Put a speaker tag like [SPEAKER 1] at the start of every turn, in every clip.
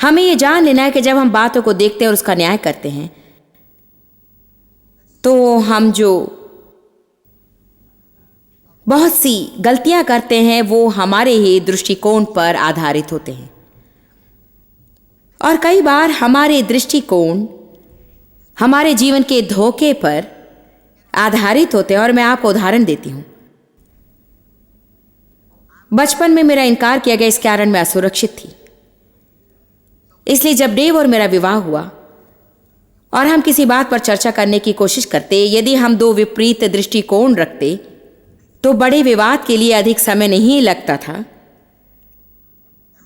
[SPEAKER 1] हमें ये जान लेना है कि जब हम बातों को देखते हैं और उसका न्याय करते हैं तो हम जो बहुत सी गलतियां करते हैं वो हमारे ही दृष्टिकोण पर आधारित होते हैं। और कई बार हमारे दृष्टिकोण हमारे जीवन के धोखे पर आधारित होते हैं। और मैं आपको उदाहरण देती हूं। बचपन में मेरा इनकार किया गया, इस कारण मैं असुरक्षित थी। इसलिए जब डेव और मेरा विवाह हुआ और हम किसी बात पर चर्चा करने की कोशिश करते, यदि हम दो विपरीत दृष्टिकोण रखते तो बड़े विवाद के लिए अधिक समय नहीं लगता था।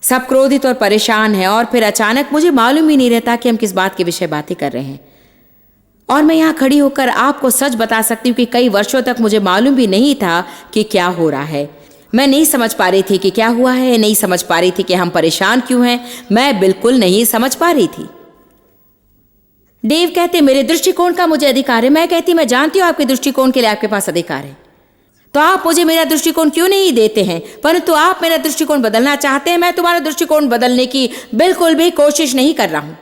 [SPEAKER 1] सब क्रोधित और परेशान हैं और फिर अचानक मुझे मालूम ही नहीं रहता कि हम किस बात के विषय बातें कर रहे हैं। और मैं यहां खड़ी होकर आपको सच बता सकती हूं कि कई वर्षों तक मुझे मालूम भी नहीं था कि क्या हो रहा है। मैं नहीं समझ पा रही थी कि क्या हुआ है, नहीं समझ पा रही थी कि हम परेशान क्यों हैं। मैं बिल्कुल नहीं समझ पा रही थी। डेव कहते मेरे दृष्टिकोण का मुझे अधिकार है। मैं कहती मैं जानती हूं आपके दृष्टिकोण के लिए आपके पास अधिकार है, तो आप मुझे मेरा दृष्टिकोण क्यों नहीं देते हैं? परंतु आप मेरा दृष्टिकोण बदलना चाहते हैं। मैं तुम्हारा दृष्टिकोण बदलने की बिल्कुल भी कोशिश नहीं कर रहा हूं।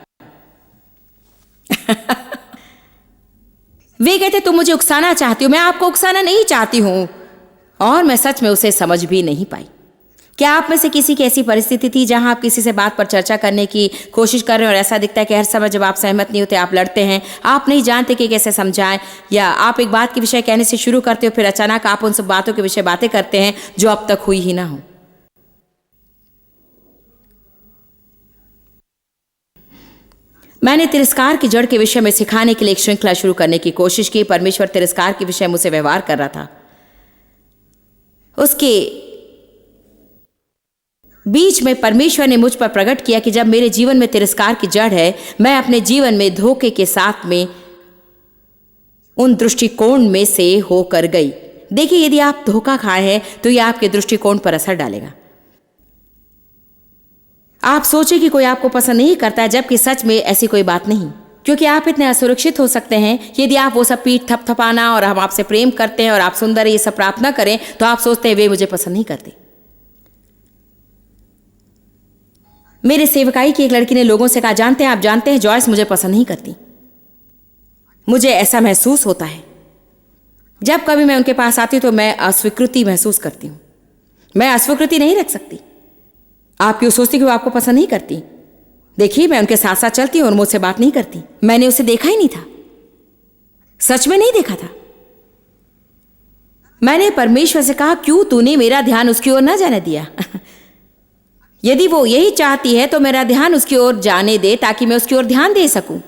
[SPEAKER 1] वे कहते तुम मुझे उकसाना चाहती हो। मैं आपको उकसाना नहीं चाहती हूं। और मैं सच में उसे समझ भी नहीं पाई। क्या आप में से किसी की ऐसी परिस्थिति थी जहां आप किसी से बात पर चर्चा करने की कोशिश कर रहे हैं और ऐसा दिखता है कि हर समय जब आप सहमत नहीं होते आप लड़ते हैं, आप नहीं जानते कि कैसे समझाएं, या आप एक बात के विषय कहने से शुरू करते हो फिर अचानक आप उन सब बातों के विषय बातें करते हैं जो अब तक हुई ही ना हो? मैंने तिरस्कार की जड़ के विषय में सिखाने के लिए एक श्रृंखला शुरू करने की कोशिश की। परमेश्वर तिरस्कार के विषय मुझसे व्यवहार कर रहा था। उसके बीच में परमेश्वर ने मुझ पर प्रकट किया कि जब मेरे जीवन में तिरस्कार की जड़ है, मैं अपने जीवन में धोखे के साथ में उन दृष्टिकोण में से होकर गई। देखिए, यदि आप धोखा खाए हैं तो यह आपके दृष्टिकोण पर असर डालेगा। आप सोचें कि कोई आपको पसंद नहीं करता है, जबकि सच में ऐसी कोई बात नहीं। क्योंकि आप इतने असुरक्षित हो सकते हैं। यदि आप वो सब पीठ थपथपाना और हम आपसे प्रेम करते हैं और आप सुंदर ये सब प्राप्त ना करें तो आप सोचते हैं वे मुझे पसंद नहीं करते। मेरे सेवकाई की एक लड़की ने लोगों से कहा, जानते हैं, आप जानते हैं जॉयस मुझे पसंद नहीं करती। मुझे ऐसा महसूस होता है जब कभी मैं उनके पास आती हूं तो मैं अस्वीकृति महसूस करती हूं। मैं अस्वीकृति नहीं रख सकती। आप क्यों सोचती कि वो आपको पसंद नहीं करती? देखिए, मैं उनके साथ साथ चलती हूं और मुझसे बात नहीं करती। मैंने उसे देखा ही नहीं था, सच में नहीं देखा था। मैंने परमेश्वर से कहा, क्यों तूने मेरा ध्यान उसकी ओर न जाने दिया? यदि वो यही चाहती है तो मेरा ध्यान उसकी ओर जाने दे ताकि मैं उसकी ओर ध्यान दे सकूं।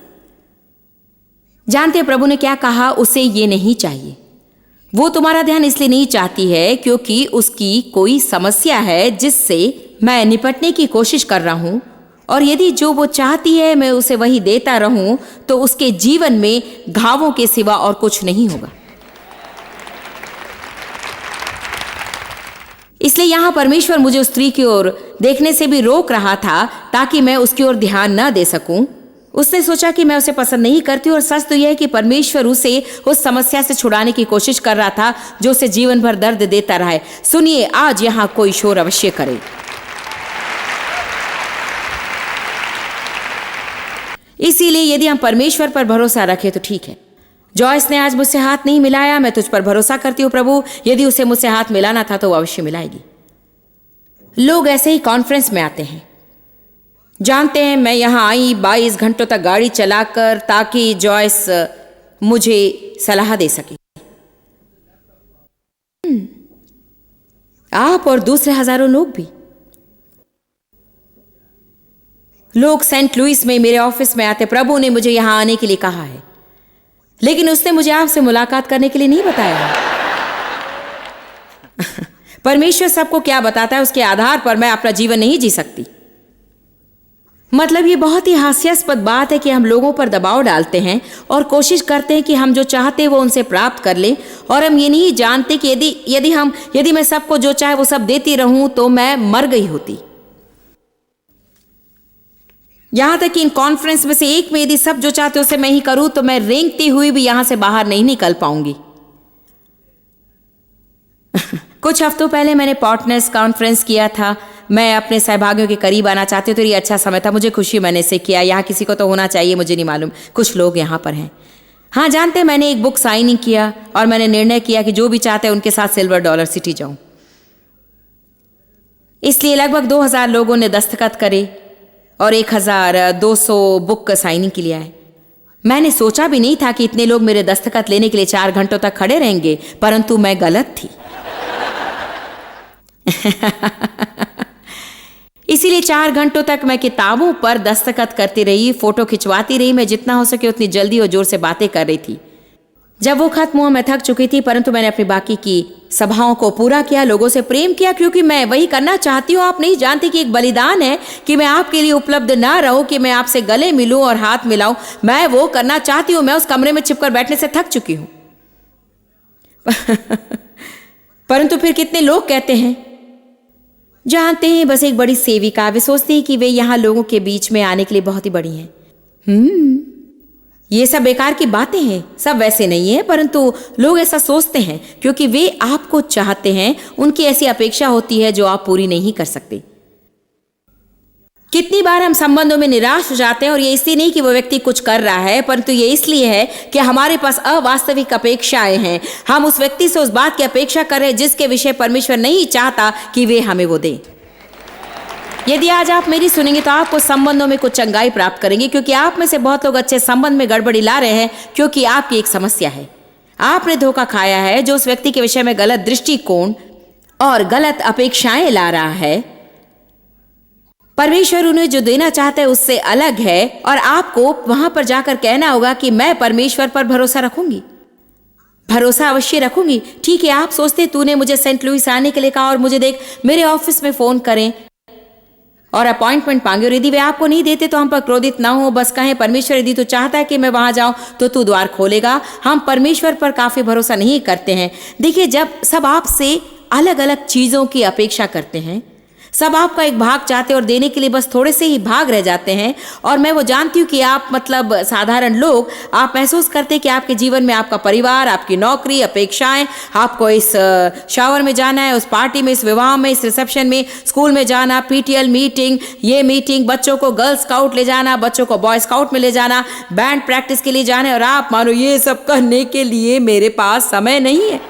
[SPEAKER 1] जानते हैं प्रभु ने क्या कहा? उसे ये नहीं चाहिए। वो तुम्हारा ध्यान इसलिए नहीं चाहती है क्योंकि उसकी कोई समस्या है जिससे मैं निपटने की कोशिश कर रहा हूं, और यदि जो वो चाहती है मैं उसे वही देता रहूं तो उसके जीवन में घावों के सिवा और कुछ नहीं होगा। इसलिए यहां परमेश्वर मुझे उस स्त्री की ओर देखने से भी रोक रहा था ताकि मैं उसकी ओर ध्यान न दे सकूं। उसने सोचा कि मैं उसे पसंद नहीं करती, और सच तो यह है कि परमेश्वर उसे उस समस्या से छुड़ाने की कोशिश कर रहा था जो उसे जीवन भर दर्द देता रहा है। सुनिए, आज यहां कोई शोर अवश्य करे। इसीलिए यदि हम परमेश्वर पर भरोसा रखें तो ठीक है। जॉयस ने आज मुझसे हाथ नहीं मिलाया, मैं तुझ पर भरोसा करती हूँ प्रभु। यदि उसे मुझसे हाथ मिलाना था तो वो अवश्य मिलाएगी। लोग ऐसे ही कॉन्फ्रेंस में आते हैं। जानते हैं, मैं यहां आई 22 घंटों तक गाड़ी चलाकर ताकि जॉयस मुझे सलाह दे सके। आप और दूसरे हजारों लोग भी। लोग सेंट लुइस में मेरे ऑफिस में आते, प्रभु ने मुझे यहां आने के लिए कहा है, लेकिन उसने मुझे आपसे मुलाकात करने के लिए नहीं बताया। परमेश्वर सबको क्या बताता है उसके आधार पर मैं अपना जीवन नहीं जी सकती। मतलब ये बहुत ही हास्यास्पद बात है कि हम लोगों पर दबाव डालते हैं और कोशिश करते हैं कि हम जो चाहते हैं वो उनसे प्राप्त कर लें, और हम ये नहीं जानते कि यदि मैं सबको जो चाहे वो सब देती रहूं तो मैं मर गई होती। यहां तक कि इन कॉन्फ्रेंस में से एक में यदि सब जो चाहते उसे मैं ही करूं तो मैं रेंगती हुई भी यहां से बाहर नहीं निकल पाऊंगी। कुछ हफ्तों पहले मैंने पार्टनर्स कॉन्फ्रेंस किया था। मैं अपने सहभागियों के करीब आना चाहती हूँ, तो ये अच्छा समय था, मुझे खुशी, मैंने इसे किया। यहाँ किसी को तो होना चाहिए, मुझे नहीं मालूम, कुछ लोग यहाँ पर हैं। हाँ, जानते हैं, मैंने एक बुक साइनिंग किया और मैंने निर्णय किया कि जो भी चाहते हैं उनके साथ सिल्वर डॉलर सिटी जाऊं। इसलिए लगभग 2000 लोगों ने दस्तखत करे और 1200 बुक साइनिंग के लिए आए। मैंने सोचा भी नहीं था कि इतने लोग मेरे दस्तखत लेने के लिए 4 घंटों तक खड़े रहेंगे, परंतु मैं गलत थी। इसीलिए 4 घंटों तक मैं किताबों पर दस्तखत करती रही, फोटो खिंचवाती रही। मैं जितना हो सके उतनी जल्दी और जोर से बातें कर रही थी। जब वो खत्म हुआ मैं थक चुकी थी, परंतु मैंने अपनी बाकी की सभाओं को पूरा किया, लोगों से प्रेम किया, क्योंकि मैं वही करना चाहती हूँ। आप नहीं जानते कि एक बलिदान है कि मैं आपके लिए उपलब्ध ना रहूं, कि मैं आपसे गले मिलूं और हाथ मिलाऊं। मैं वो करना चाहती हूँ। मैं उस कमरे में छिपकर बैठने से थक चुकी हूं। परंतु फिर कितने लोग कहते हैं, जानते हैं, बस एक बड़ी सेविका। वे सोचते हैं कि वे यहाँ लोगों के बीच में आने के लिए बहुत ही बड़ी हैं। ये सब बेकार की बातें हैं, सब वैसे नहीं है, परंतु लोग ऐसा सोचते हैं क्योंकि वे आपको चाहते हैं। उनकी ऐसी अपेक्षा होती है जो आप पूरी नहीं कर सकते। कितनी बार हम संबंधों में निराश हो जाते हैं, और ये इसलिए नहीं कि वो व्यक्ति कुछ कर रहा है, परंतु ये इसलिए है कि हमारे पास अवास्तविक अपेक्षाएं हैं। हम उस व्यक्ति से उस बात की अपेक्षा कर रहे हैं जिसके विषय परमेश्वर नहीं चाहता कि वे हमें वो दें। यदि आज आप मेरी सुनेंगे तो आपको संबंधों में कुछ चंगाई प्राप्त करेंगे, क्योंकि आप में से बहुत लोग अच्छे संबंध में गड़बड़ी ला रहे हैं क्योंकि आपकी एक समस्या है। आपने धोखा खाया है जो उस व्यक्ति के विषय में गलत दृष्टिकोण और गलत अपेक्षाएं ला रहा है। परमेश्वर उन्हें जो देना चाहता है उससे अलग है, और आपको वहां पर जाकर कहना होगा कि मैं परमेश्वर पर भरोसा रखूंगी, भरोसा अवश्य रखूंगी। ठीक है, आप सोचते तूने मुझे सेंट लुइस आने के लिए कहा और मुझे देख मेरे ऑफिस में फोन करें और अपॉइंटमेंट मांगे, और यदि वे आपको नहीं देते तो हम पर क्रोधित ना हो, बस कहें परमेश्वर यदि तू चाहता है कि मैं वहां जाऊं तो तू द्वार खोलेगा। हम परमेश्वर पर काफी भरोसा नहीं करते हैं। देखिए, जब सब आपसे अलग अलग चीजों की अपेक्षा करते हैं, सब आपका एक भाग चाहते हैं और देने के लिए बस थोड़े से ही भाग रह जाते हैं। और मैं वो जानती हूँ कि आप मतलब साधारण लोग, आप महसूस करते हैं कि आपके जीवन में आपका परिवार, आपकी नौकरी, अपेक्षाएं, आपको इस शावर में जाना है, उस पार्टी में, इस विवाह में, इस रिसेप्शन में, स्कूल में जाना, पीटीएल मीटिंग, ये मीटिंग, बच्चों को गर्ल स्काउट ले जाना, बच्चों को बॉय स्काउट में ले जाना, बैंड प्रैक्टिस के लिए जाना है, और आप मानो ये सब करने के लिए मेरे पास समय नहीं है।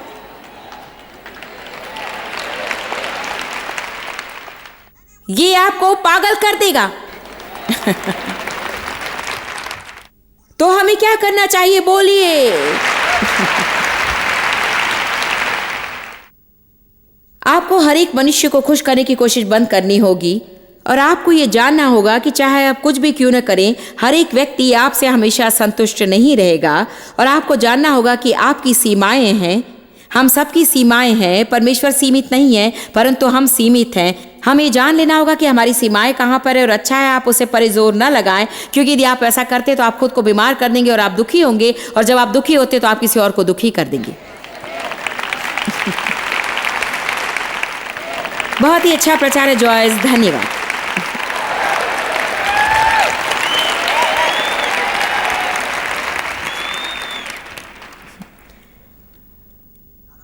[SPEAKER 1] ये आपको पागल कर देगा। तो हमें क्या करना चाहिए, बोलिए। आपको हर एक मनुष्य को खुश करने की कोशिश बंद करनी होगी, और आपको ये जानना होगा कि चाहे आप कुछ भी क्यों न करें, हर एक व्यक्ति आपसे हमेशा संतुष्ट नहीं रहेगा। और आपको जानना होगा कि आपकी सीमाएं हैं, हम सबकी सीमाएं हैं। परमेश्वर सीमित नहीं है, परंतु हम सीमित हैं। हमें जान लेना होगा कि हमारी सीमाएं कहाँ पर है, और अच्छा है आप उसे पर जोर न लगाएं, क्योंकि यदि आप ऐसा करते तो आप खुद को बीमार कर देंगे और आप दुखी होंगे, और जब आप दुखी होते तो आप किसी और को दुखी कर देंगे। बहुत ही अच्छा प्रचार है जॉयस, धन्यवाद।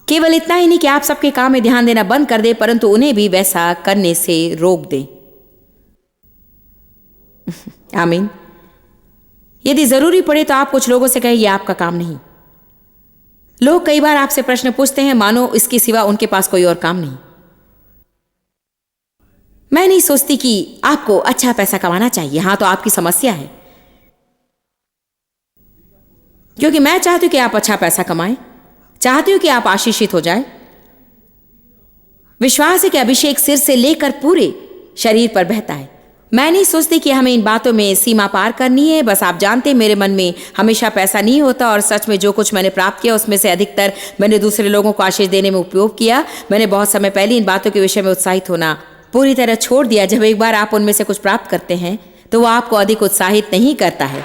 [SPEAKER 1] केवल इतना ही नहीं कि आप सबके काम में ध्यान देना बंद कर दें, परंतु उन्हें भी वैसा करने से रोक दें। आमीन। यदि जरूरी पड़े तो आप कुछ लोगों से कहें, यह आपका काम नहीं। लोग कई बार आपसे प्रश्न पूछते हैं मानो इसके सिवा उनके पास कोई और काम नहीं। मैं नहीं सोचती कि आपको अच्छा पैसा कमाना चाहिए, हाँ तो आपकी समस्या है, क्योंकि मैं चाहती हूं कि आप अच्छा पैसा कमाएं, चाहती हूं कि आप आशीषित हो जाए। विश्वास है कि अभिषेक सिर से लेकर पूरे शरीर पर बहता है। मैं नहीं सोचती कि हमें इन बातों में सीमा पार करनी है। बस आप जानते हैं, मेरे मन में हमेशा पैसा नहीं होता, और सच में जो कुछ मैंने प्राप्त किया उसमें से अधिकतर मैंने दूसरे लोगों को आशीष देने में उपयोग किया। मैंने बहुत समय पहले इन बातों के विषय में उत्साहित होना पूरी तरह छोड़ दिया। जब एक बार आप उनमें से कुछ प्राप्त करते हैं तो वो आपको अधिक उत्साहित नहीं करता है।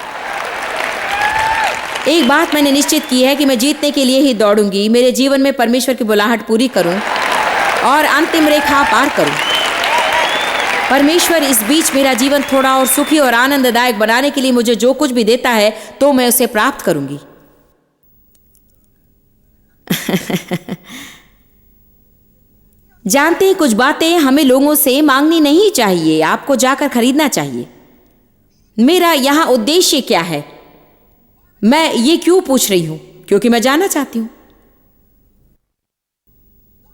[SPEAKER 1] एक बात मैंने निश्चित की है कि मैं जीतने के लिए ही दौड़ूंगी, मेरे जीवन में परमेश्वर की बुलाहट पूरी करूं और अंतिम रेखा पार करूं। परमेश्वर इस बीच मेरा जीवन थोड़ा और सुखी और आनंददायक बनाने के लिए मुझे जो कुछ भी देता है तो मैं उसे प्राप्त करूंगी। जानते हैं, कुछ बातें हमें लोगों से मांगनी नहीं चाहिए, आपको जाकर खरीदना चाहिए। मेरा यहां उद्देश्य क्या है? मैं ये क्यों पूछ रही हूं? क्योंकि मैं जानना चाहती हूं।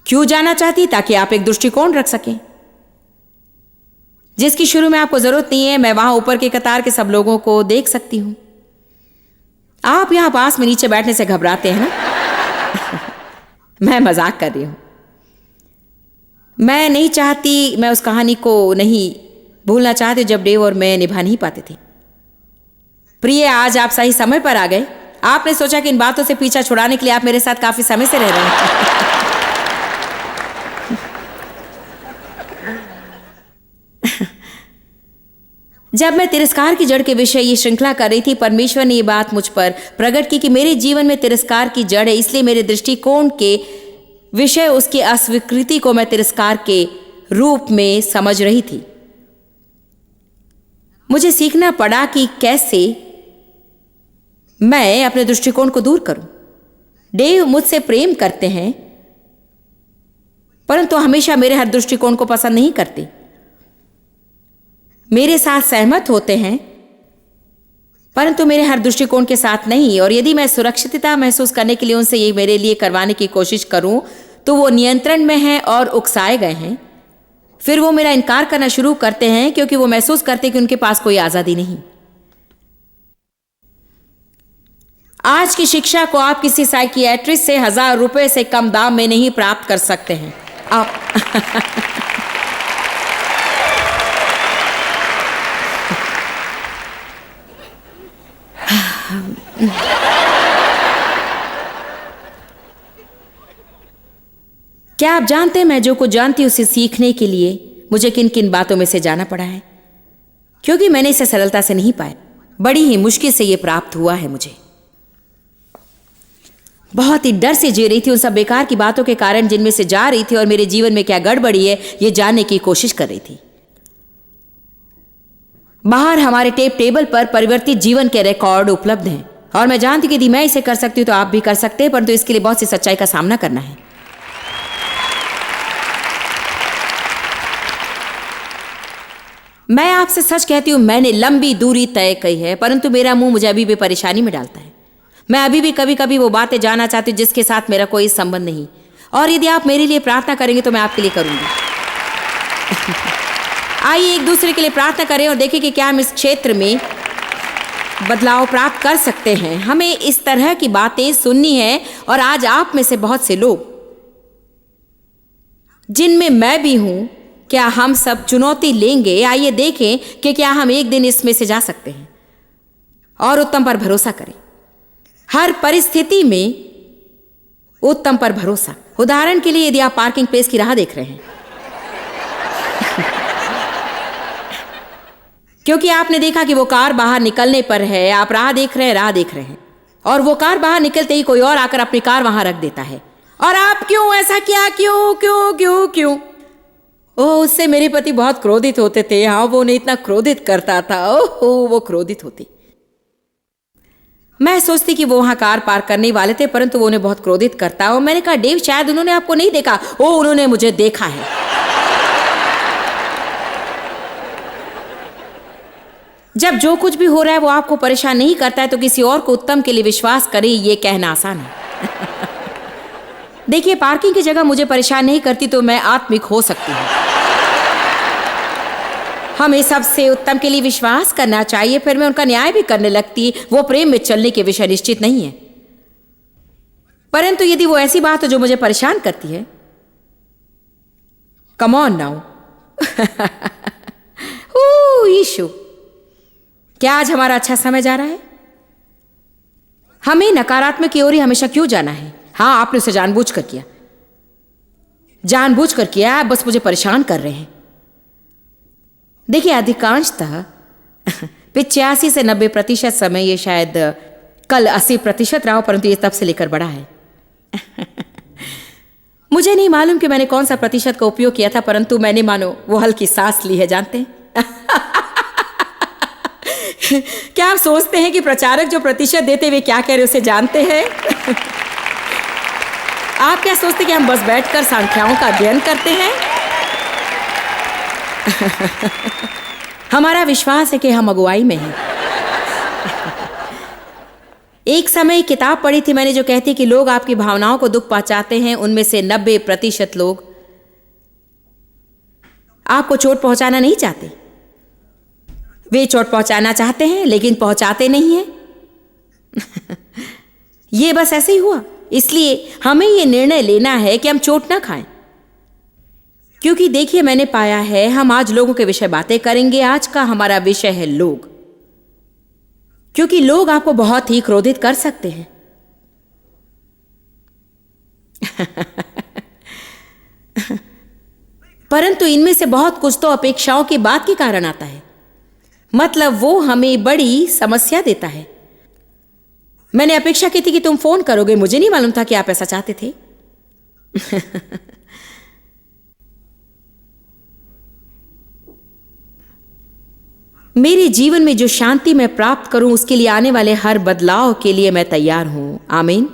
[SPEAKER 1] क्यों जानना चाहती? ताकि आप एक दृष्टिकोण रख सकें जिसकी शुरू में आपको जरूरत नहीं है। मैं वहां ऊपर के कतार के सब लोगों को देख सकती हूं। आप यहां पास में नीचे बैठने से घबराते हैं ना? मैं मजाक कर रही हूं। मैं नहीं चाहती, मैं उस कहानी को नहीं भूलना चाहती जब डेव और मैं निभा नहीं पाते थे। प्रिय, आज आप सही समय पर आ गए। आपने सोचा कि इन बातों से पीछा छुड़ाने के लिए आप मेरे साथ काफी समय से रह रहे हैं। जब मैं तिरस्कार की जड़ के विषय ये श्रृंखला कर रही थी, परमेश्वर ने ये बात मुझ पर प्रकट की कि मेरे जीवन में तिरस्कार की जड़ है। इसलिए मेरे दृष्टिकोण के विषय, उसकी अस्वीकृति को मैं तिरस्कार के रूप में समझ रही थी। मुझे सीखना पड़ा कि कैसे मैं अपने दृष्टिकोण को दूर करूं। डेव मुझसे प्रेम करते हैं, परंतु हमेशा मेरे हर दृष्टिकोण को पसंद नहीं करते। मेरे साथ सहमत होते हैं, परंतु मेरे हर दृष्टिकोण के साथ नहीं। और यदि मैं सुरक्षितता महसूस करने के लिए उनसे ये मेरे लिए करवाने की कोशिश करूं, तो वो नियंत्रण में हैं और उकसाए गए हैं। फिर वो मेरा इनकार करना शुरू करते हैं क्योंकि वो महसूस करते हैं कि उनके पास कोई आजादी नहीं। आज की शिक्षा को आप किसी साइकियाट्रिस्ट से 1000 रुपए से कम दाम में नहीं प्राप्त कर सकते हैं। आप क्या आप जानते हैं, मैं जो कुछ जानती हूं उसे सीखने के लिए मुझे किन किन बातों में से जाना पड़ा है? क्योंकि मैंने इसे सरलता से नहीं पाया, बड़ी ही मुश्किल से यह प्राप्त हुआ है। मुझे बहुत ही डर से जी रही थी उन सब बेकार की बातों के कारण जिनमें से जा रही थी, और मेरे जीवन में क्या गड़बड़ी है यह जानने की कोशिश कर रही थी। बाहर हमारे टेप टेबल पर परिवर्तित जीवन के रिकॉर्ड उपलब्ध हैं, और मैं जानती कि यदि मैं इसे कर सकती हूं तो आप भी कर सकते हैं, परंतु इसके लिए बहुत सी सच्चाई का सामना करना है। मैं आपसे सच कहती हूं, मैंने लंबी दूरी तय की है, परंतु मेरा मुंह मुझे अभी भी परेशानी में डालता है। मैं अभी भी कभी कभी वो बातें जानना चाहती हूं जिसके साथ मेरा कोई संबंध नहीं, और यदि आप मेरे लिए प्रार्थना करेंगे तो मैं आपके लिए करूंगी। आइए एक दूसरे के लिए प्रार्थना करें और देखें कि क्या हम इस क्षेत्र में बदलाव प्राप्त कर सकते हैं। हमें इस तरह की बातें सुननी है, और आज आप में से बहुत से लोग, जिनमें मैं भी हूं, क्या हम सब चुनौती लेंगे? आइए देखें कि क्या हम एक दिन इसमें से जा सकते हैं, और उत्तम पर भरोसा करें। हर परिस्थिति में उत्तम पर भरोसा। उदाहरण के लिए, यदि आप पार्किंग प्लेस की राह देख रहे हैं क्योंकि आपने देखा कि वो कार बाहर निकलने पर है, आप राह देख रहे हैं, और वो कार बाहर निकलते ही कोई और आकर अपनी कार वहां रख देता है, और आप क्यों ऐसा किया? क्यों क्यों क्यों क्यों? ओह, उससे मेरे पति बहुत क्रोधित होते थे। हाँ, वो उन्हें इतना क्रोधित करता था। ओह, वो क्रोधित होती। मैं सोचती कि वो वहां कार पार्क करने वाले थे, परंतु वो उन्हें बहुत क्रोधित करता। और मैंने कहा, डेव, शायद उन्होंने आपको नहीं देखा। ओह, उन्होंने मुझे देखा है। जब जो कुछ भी हो रहा है वो आपको परेशान नहीं करता है, तो किसी और को उत्तम के लिए विश्वास करें, ये कहना आसान है। देखिए, पार्किंग की जगह मुझे परेशान नहीं करती तो मैं आत्मिक हो सकती हूँ। हमें सबसे उत्तम के लिए विश्वास करना चाहिए, फिर मैं उनका न्याय भी करने लगती। वो प्रेम में चलने के विषय निश्चित नहीं है, परंतु यदि वो ऐसी बात हो जो मुझे परेशान करती है, कम ऑन नाउ। यीशु, क्या आज हमारा अच्छा समय जा रहा है? हमें नकारात्मक की ओर ही हमेशा क्यों जाना है? हाँ, आपने उसे जानबूझकर किया, जानबूझकर किया। आप बस मुझे परेशान कर रहे हैं। देखिए, अधिकांशतः 85 से 90% समय, ये शायद कल 80% रहा हो, परंतु ये तब से लेकर बढ़ा है। मुझे नहीं मालूम कि मैंने कौन सा प्रतिशत का उपयोग किया था, परंतु मैंने मानो वो हल्की सांस ली है। जानते हैं क्या आप सोचते हैं कि प्रचारक जो प्रतिशत देते वे क्या कह रहे उसे जानते हैं? आप क्या सोचते कि हम बस बैठकर संख्याओं का अध्ययन करते हैं? हमारा विश्वास है कि हम अगुवाई में हैं। एक समय एक किताब पढ़ी थी मैंने जो कहती कि लोग आपकी भावनाओं को दुख पहुंचाते हैं, उनमें से 90% लोग आपको चोट पहुंचाना नहीं चाहते। वे चोट पहुंचाना चाहते हैं लेकिन पहुंचाते नहीं हैं। ये बस ऐसे ही हुआ। इसलिए हमें ये निर्णय लेना है कि हम चोट ना खाएं। क्योंकि देखिए, मैंने पाया है, हम आज लोगों के विषय बातें करेंगे। आज का हमारा विषय है लोग, क्योंकि लोग आपको बहुत ही क्रोधित कर सकते हैं। परंतु इनमें से बहुत कुछ तो अपेक्षाओं की बात के कारण आता है। मतलब वो हमें बड़ी समस्या देता है। मैंने अपेक्षा की थी कि तुम फोन करोगे, मुझे नहीं मालूम था कि आप ऐसा चाहते थे। मेरे जीवन में जो शांति मैं प्राप्त करूं, उसके लिए आने वाले हर बदलाव के लिए मैं तैयार हूं। आमीन।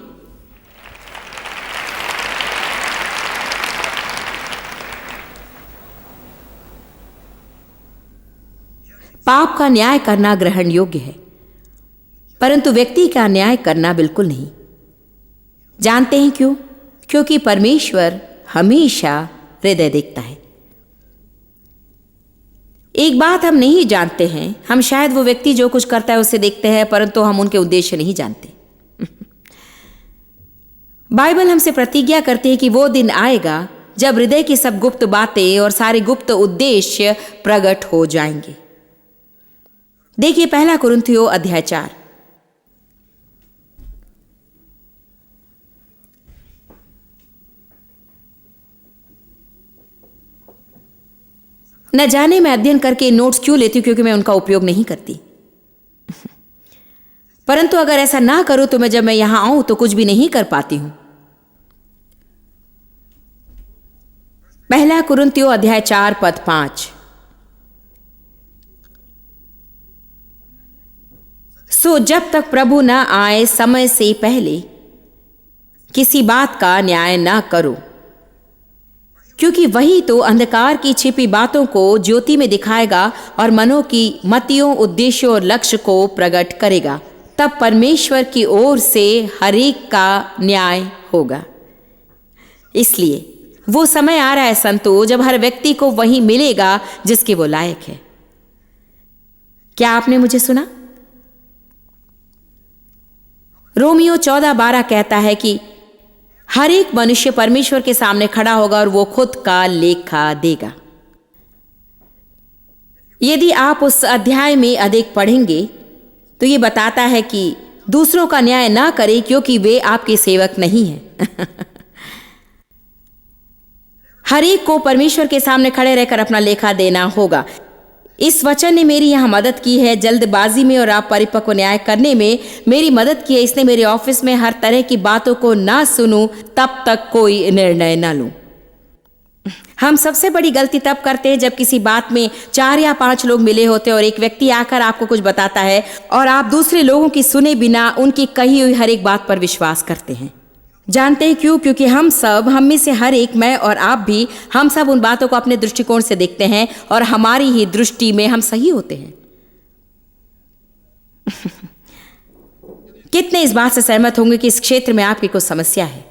[SPEAKER 1] पाप का न्याय करना ग्रहण योग्य है, परंतु व्यक्ति का न्याय करना बिल्कुल नहीं। जानते हैं क्यों? क्योंकि परमेश्वर हमेशा हृदय देखता है। एक बात हम नहीं जानते हैं, हम शायद वो व्यक्ति जो कुछ करता है उसे देखते हैं, परंतु हम उनके उद्देश्य नहीं जानते। बाइबल हमसे प्रतिज्ञा करती है कि वो दिन आएगा जब हृदय की सब गुप्त बातें और सारे गुप्त उद्देश्य प्रकट हो जाएंगे। देखिए 1 कुरिन्थियों अध्याय 4। न जाने मैं अध्ययन करके नोट्स क्यों लेती हूं, क्योंकि मैं उनका उपयोग नहीं करती। परंतु अगर ऐसा ना करूं तो जब मैं यहां आऊं तो कुछ भी नहीं कर पाती हूं। 1 कुरिन्थियों अध्याय 4 पद 5। सो जब तक प्रभु न आए समय से पहले किसी बात का न्याय न करो, क्योंकि वही तो अंधकार की छिपी बातों को ज्योति में दिखाएगा और मनों की मतियों, उद्देश्यों और लक्ष्य को प्रकट करेगा। तब परमेश्वर की ओर से हर एक का न्याय होगा। इसलिए वो समय आ रहा है संतो, जब हर व्यक्ति को वही मिलेगा जिसके वो लायक है। क्या आपने मुझे सुना? रोमियो 14:12 कहता है कि हर एक मनुष्य परमेश्वर के सामने खड़ा होगा और वो खुद का लेखा देगा। यदि आप उस अध्याय में अधिक पढ़ेंगे तो ये बताता है कि दूसरों का न्याय ना करें, क्योंकि वे आपके सेवक नहीं हैं। हर एक को परमेश्वर के सामने खड़े रहकर अपना लेखा देना होगा। इस वचन ने मेरी यहां मदद की है, जल्दबाजी में और अपरिपक्व न्याय करने में मेरी मदद की है। इसने मेरे ऑफिस में हर तरह की बातों को ना सुनूं तब तक कोई निर्णय ना लूं। हम सबसे बड़ी गलती तब करते हैं जब किसी बात में 4 या 5 लोग मिले होते हैं और एक व्यक्ति आकर आपको कुछ बताता है और आप दूसरे लोगों की सुने बिना उनकी कही हुई हर एक बात पर विश्वास करते हैं। जानते हैं क्यों? क्योंकि हम में से हर एक, मैं और आप भी, हम सब उन बातों को अपने दृष्टिकोण से देखते हैं और हमारी ही दृष्टि में हम सही होते हैं। कितने इस बात से सहमत होंगे कि इस क्षेत्र में आपकी कुछ समस्या है?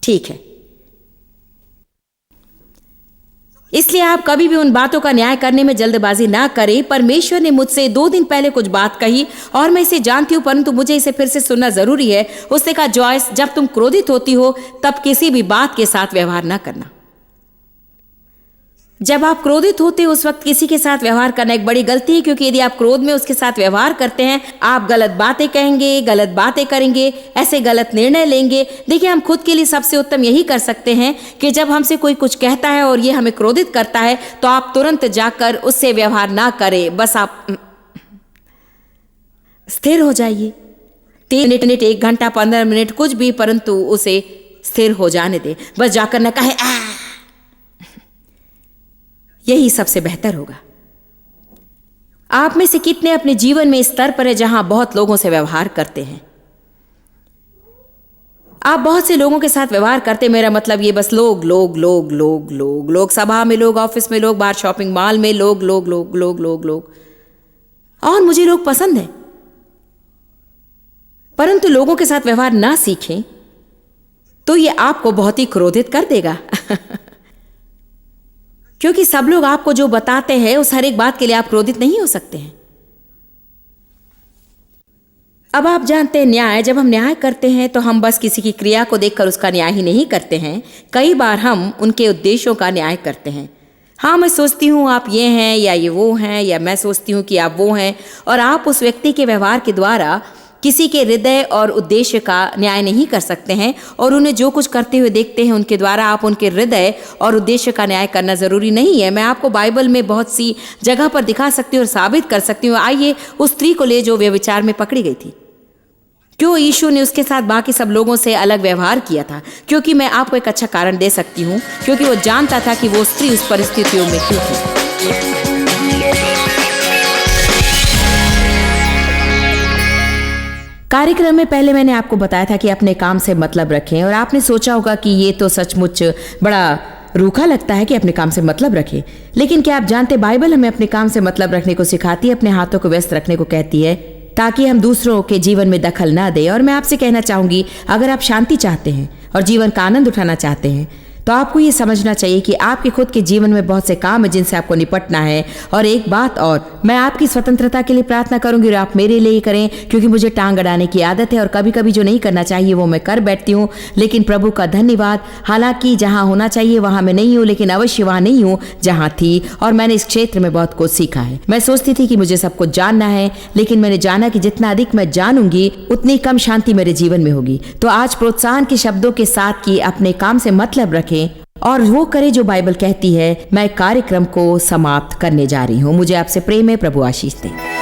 [SPEAKER 1] ठीक है, इसलिए आप कभी भी उन बातों का न्याय करने में जल्दबाजी ना करें। परमेश्वर ने मुझसे 2 दिन पहले कुछ बात कही और मैं इसे जानती हूं, परंतु मुझे इसे फिर से सुनना जरूरी है। उसने कहा, जॉयस, जब तुम क्रोधित होती हो तब किसी भी बात के साथ व्यवहार ना करना। जब आप क्रोधित होते हो उस वक्त किसी के साथ व्यवहार करना एक बड़ी गलती है, क्योंकि यदि आप क्रोध में उसके साथ व्यवहार करते हैं, आप गलत बातें कहेंगे, गलत बातें करेंगे, ऐसे गलत निर्णय लेंगे। देखिए, हम खुद के लिए सबसे उत्तम यही कर सकते हैं कि जब हमसे कोई कुछ कहता है और ये हमें क्रोधित करता है तो आप तुरंत जाकर उससे व्यवहार ना करें। बस आप स्थिर हो जाइए। 3 मिनट, 1 घंटा, 15 मिनट, कुछ भी, परंतु उसे स्थिर हो जाने दे। बस जाकर न कहे आ, यही सबसे बेहतर होगा। आप में से कितने अपने जीवन में इस स्तर पर है जहां बहुत लोगों से व्यवहार करते हैं? आप बहुत से लोगों के साथ व्यवहार करते, मेरा मतलब ये बस लोग लोग लोग लोग लोग लोग, सभा में लोग, ऑफिस में लोग, बाहर शॉपिंग मॉल में लोग लोग लोग लोग लोग लोग। और मुझे लोग पसंद है, परंतु लोगों के साथ व्यवहार ना सीखें तो ये आपको बहुत ही क्रोधित कर देगा क्योंकि सब लोग आपको जो बताते हैं उस हर एक बात के लिए आप क्रोधित नहीं हो सकते हैं। अब आप जानते हैं, न्याय, जब हम न्याय करते हैं तो हम बस किसी की क्रिया को देखकर उसका न्याय ही नहीं करते हैं, कई बार हम उनके उद्देश्यों का न्याय करते हैं। हाँ, मैं सोचती हूँ आप ये हैं या ये वो हैं, या मैं सोचती हूँ कि आप वो हैं, और आप उस व्यक्ति के व्यवहार के द्वारा किसी के हृदय और उद्देश्य का न्याय नहीं कर सकते हैं, और उन्हें जो कुछ करते हुए देखते हैं उनके द्वारा आप उनके हृदय और उद्देश्य का न्याय करना जरूरी नहीं है। मैं आपको बाइबल में बहुत सी जगह पर दिखा सकती हूँ और साबित कर सकती हूँ। आइए उस स्त्री को ले जो व्यभिचार में पकड़ी गई थी। क्यों यीशु ने उसके साथ बाकी सब लोगों से अलग व्यवहार किया था? क्योंकि मैं आपको एक अच्छा कारण दे सकती हूँ, क्योंकि वो जानता था कि वो स्त्री उस परिस्थितियों में क्यों थी। कार्यक्रम में पहले मैंने आपको बताया था कि अपने काम से मतलब रखें, और आपने सोचा होगा कि ये तो सचमुच बड़ा रूखा लगता है कि अपने काम से मतलब रखें। लेकिन क्या आप जानते, बाइबल हमें अपने काम से मतलब रखने को सिखाती है, अपने हाथों को व्यस्त रखने को कहती है, ताकि हम दूसरों के जीवन में दखल ना दें। और मैं आपसे कहना चाहूंगी, अगर आप शांति चाहते हैं और जीवन का आनंद उठाना चाहते हैं तो आपको ये समझना चाहिए कि आपके खुद के जीवन में बहुत से काम है जिनसे आपको निपटना है। और एक बात और, मैं आपकी स्वतंत्रता के लिए प्रार्थना करूंगी और आप मेरे लिए करें, क्योंकि मुझे टांग अड़ाने की आदत है और कभी कभी जो नहीं करना चाहिए वो मैं कर बैठती हूँ। लेकिन प्रभु का धन्यवाद, हालांकि जहाँ होना चाहिए वहाँ मैं नहीं हूँ, लेकिन अवश्य वहाँ नहीं हूँ जहाँ थी। और मैंने इस क्षेत्र में बहुत कुछ सीखा है। मैं सोचती थी कि मुझे सब कुछ जानना है, लेकिन मैंने जाना कि जितना अधिक मैं जानूंगी उतनी कम शांति मेरे जीवन में होगी। तो आज प्रोत्साहन के शब्दों के साथ कि अपने काम से मतलब रखें और वो करे जो बाइबल कहती है, मैं कार्यक्रम को समाप्त करने जा रही हूँ। मुझे आपसे प्रेम है। प्रभु आशीष दे।